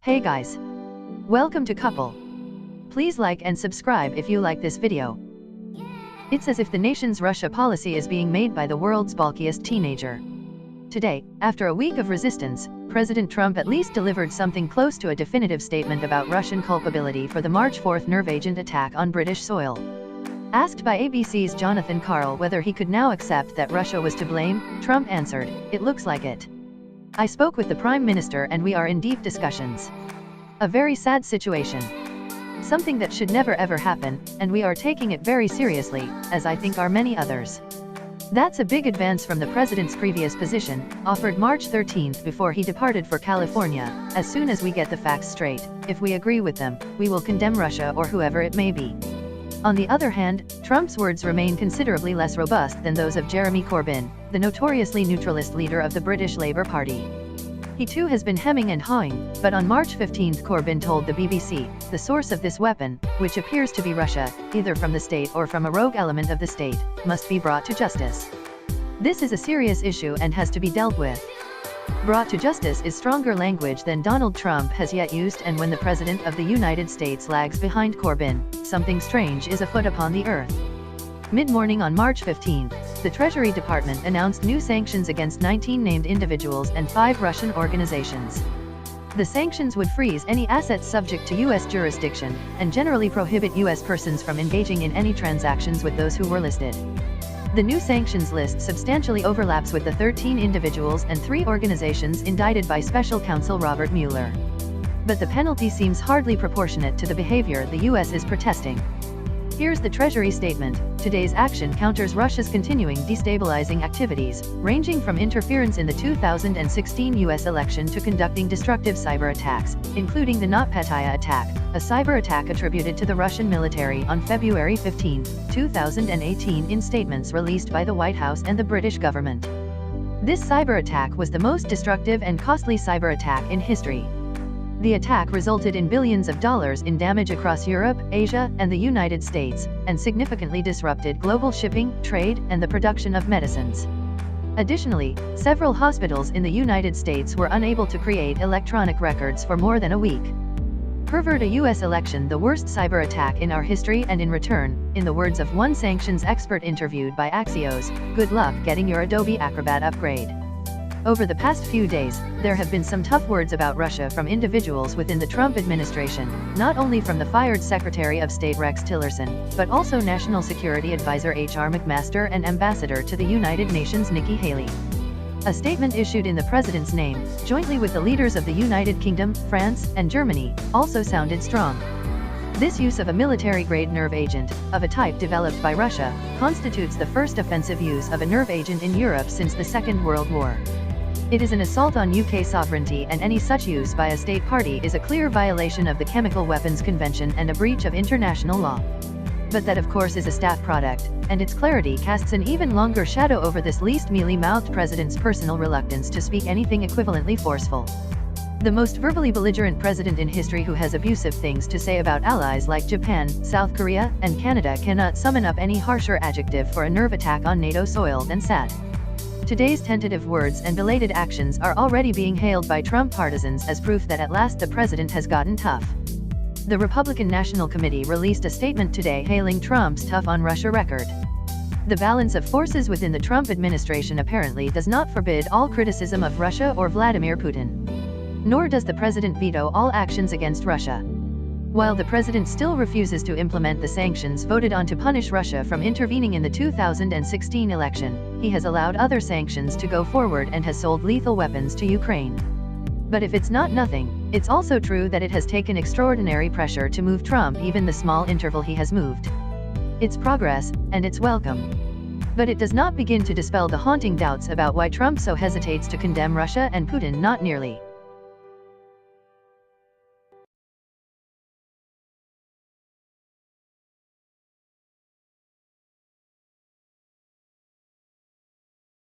Hey guys! Welcome to Couple. Please like and subscribe if you like this video. It's as if the nation's Russia policy is being made by the world's bulkiest teenager. Today, after a week of resistance, President Trump at least delivered something close to a definitive statement about Russian culpability for the March 4th nerve agent attack on British soil. Asked by ABC's Jonathan Karl whether he could now accept that Russia was to blame, Trump answered, "It looks like it. I spoke with the Prime Minister and we are in deep discussions. A very sad situation. Something that should never ever happen, and we are taking it very seriously, as I think are many others." That's a big advance from the president's previous position, offered March 13th before he departed for California. "As soon as we get the facts straight, if we agree with them, we will condemn Russia or whoever it may be." On the other hand, Trump's words remain considerably less robust than those of Jeremy Corbyn, the notoriously neutralist leader of the British Labour Party. He too has been hemming and hawing, but on March 15th Corbyn told the BBC, "The source of this weapon, which appears to be Russia, either from the state or from a rogue element of the state, must be brought to justice. This is a serious issue and has to be dealt with." Brought to justice is stronger language than Donald Trump has yet used, and when the President of the United States lags behind Corbyn, something strange is afoot upon the earth. Mid-morning on March 15th, the Treasury Department announced new sanctions against 19 named individuals and 5 Russian organizations. The sanctions would freeze any assets subject to U.S. jurisdiction, and generally prohibit U.S. persons from engaging in any transactions with those who were listed. The new sanctions list substantially overlaps with the 13 individuals and 3 organizations indicted by Special Counsel Robert Mueller. But the penalty seems hardly proportionate to the behavior the U.S. is protesting. Here's the Treasury statement. Today's action counters Russia's continuing destabilizing activities, ranging from interference in the 2016 U.S. election to conducting destructive cyber attacks, including the NotPetya attack, a cyber attack attributed to the Russian military on February 15, 2018 in statements released by the White House and the British government. This cyber attack was the most destructive and costly cyber attack in history. The attack resulted in billions of dollars in damage across Europe, Asia, and the United States, and significantly disrupted global shipping, trade, and the production of medicines. Additionally, several hospitals in the United States were unable to create electronic records for more than a week. Pervert a U.S. election, the worst cyber attack in our history, and in return, in the words of one sanctions expert interviewed by Axios, "Good luck getting your Adobe Acrobat upgrade." Over the past few days, there have been some tough words about Russia from individuals within the Trump administration, not only from the fired Secretary of State Rex Tillerson, but also National Security Advisor H.R. McMaster and Ambassador to the United Nations Nikki Haley. A statement issued in the president's name, jointly with the leaders of the United Kingdom, France, and Germany, also sounded strong. This use of a military-grade nerve agent, of a type developed by Russia, constitutes the first offensive use of a nerve agent in Europe since the Second World War. It is an assault on UK sovereignty, and any such use by a state party is a clear violation of the Chemical Weapons Convention and a breach of international law. But that of course is a staff product, and its clarity casts an even longer shadow over this least mealy-mouthed president's personal reluctance to speak anything equivalently forceful. The most verbally belligerent president in history, who has abusive things to say about allies like Japan, South Korea, and Canada, cannot summon up any harsher adjective for a nerve attack on NATO soil than sad. Today's tentative words and belated actions are already being hailed by Trump partisans as proof that at last the president has gotten tough. The Republican National Committee released a statement today hailing Trump's tough on Russia record. The balance of forces within the Trump administration apparently does not forbid all criticism of Russia or Vladimir Putin. Nor does the president veto all actions against Russia. While the president still refuses to implement the sanctions voted on to punish Russia from intervening in the 2016 election, he has allowed other sanctions to go forward and has sold lethal weapons to Ukraine. But if it's not nothing, it's also true that it has taken extraordinary pressure to move Trump even the small interval he has moved. It's progress, and it's welcome. But it does not begin to dispel the haunting doubts about why Trump so hesitates to condemn Russia and Putin, not nearly.